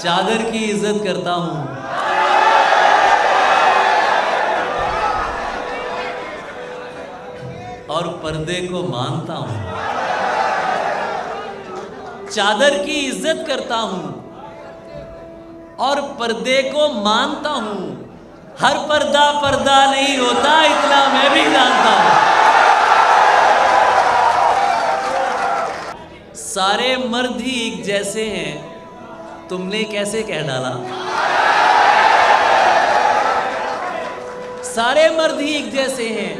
चादर की इज्जत करता हूं और पर्दे को मानता हूं। चादर की इज्जत करता हूं और पर्दे को मानता हूं। हर पर्दा पर्दा नहीं होता, इतना मैं भी जानता हूं। सारे मर्द ही एक जैसे हैं, तुमने कैसे कह डाला। सारे मर्द ही एक जैसे हैं,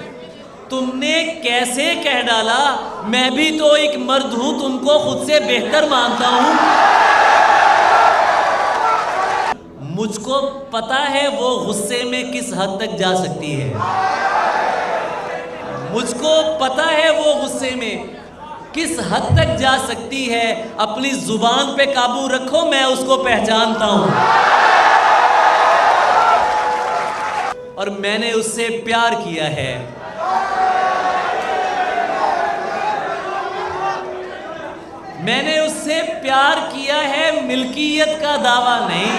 तुमने कैसे कह डाला। मैं भी तो एक मर्द हूं, तुमको खुद से बेहतर मानता हूं। मुझको पता है वो गुस्से में किस हद तक जा सकती है। मुझको पता है वो गुस्से में किस हद तक जा सकती है। अपनी जुबान पे काबू रखो, मैं उसको पहचानता हूं। और मैंने उससे प्यार किया है। मैंने उससे प्यार किया है, मिल्कियत का दावा नहीं।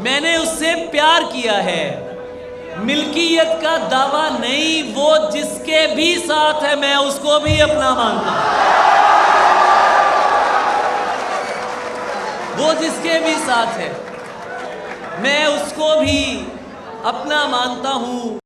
मैंने उससे प्यार किया है, मिल्कियत का दावा नहीं। वो जिसके भी साथ है मैं उसको भी अपना मानता हूं। वो जिसके भी साथ है मैं उसको भी अपना मानता हूं।